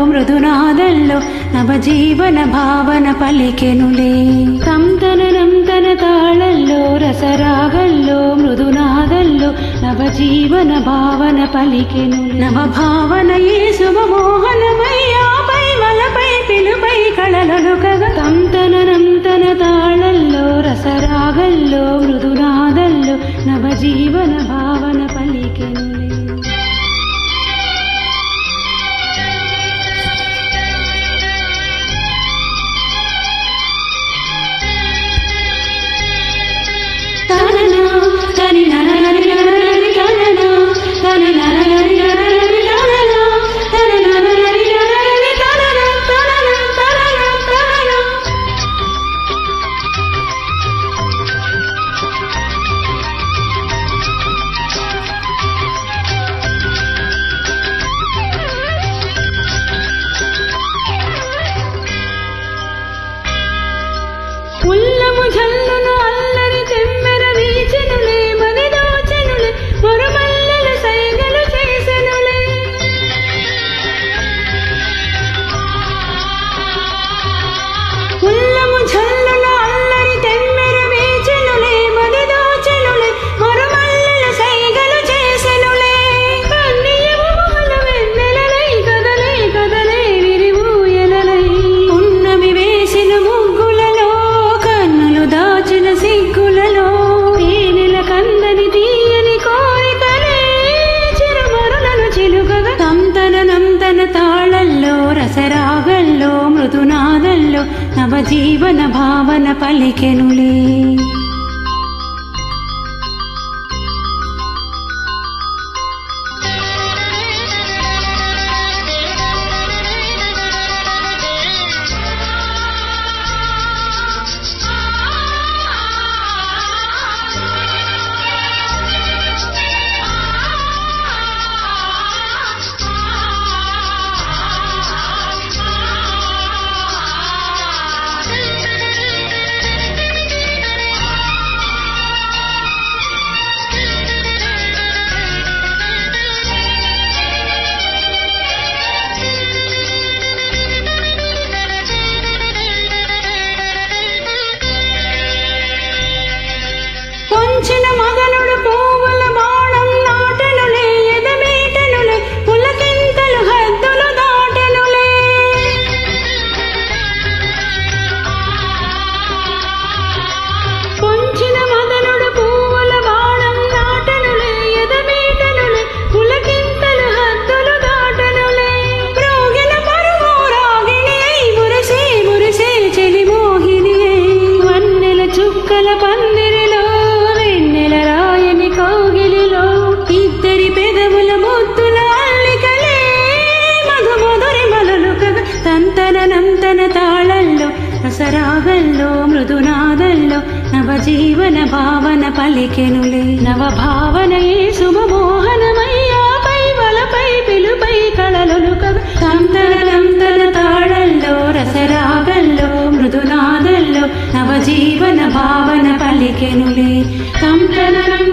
మృదునాదంలో నవజీవన భావన పలికెనులే. తంతననం తన తాళల్లో రసరాగల్లో మృదునాదంలో నవజీవన భావన పలికెను. నవభావనయే శుభమోహనమై ఆపై వలపై పిలుపై కళలొలుకగా తంతననం తన తాళల్లో రసరాగల్లో మృదునాదంలో నవజీవన భావన పలికెనులే. ఉల్లము జల్లును అల్లరి తెమ్మెర వీచెనులే మది దోచెనులే మరుమల్లెల సైగలు చేసెనులే. ఉల్లము జల్లును అల్లరి తెమ్మెర వీచెనులే మది దోచెనులే మరుమల్లెల సైగలు చేసెనులే. కన్నియము మొహల వెన్నెలలై కదలే కదలే విరివూయలలై ఉన్నమి వేసిన ముగ్గులలో దాచిన సిగ్గులలో తేనెల కందని తీయని కోరికలే చిరుమరులను చిలుకగా తంతననం తన తాళల్లో రసరాగల్లో మృదునాదంలో నవజీవన భావన పలికెనులే. పొంచిన మదనుడు పువ్వుల బాణం నాటెనులే ఎదమీటెనులే పులకింతలు హద్దులు దాటెనులే. పొంచిన మదనుడు పువ్వుల బాణం నాటెనులే ఎదమీటెనులే పులకింతలు హద్దులు దాటెనులే. రోగిన పరువు రాగిణి అయి మురిసే మురిసే చెలి మోహిని అయి వన్నెల చుక్కల పందిరిలో వెన్నెల రాయని కౌగిలిలో ఇద్దరి పెదవుల ముద్దుల అల్లికలే మధుమధురి మలలుకగా తంతననం తన తాళల్లో రసరాగల్లో మృదునాదంలో నవజీవన భావన పలికెనులే. నవభావనయే శుభమోహనమై ఆపై వలపై పిలుపై కళలొలుకగా తంతననం తన తాళల్లో రసరాగల్లో మృదునాదంలో నవజీవన భావన పలికెనులే. తంతననం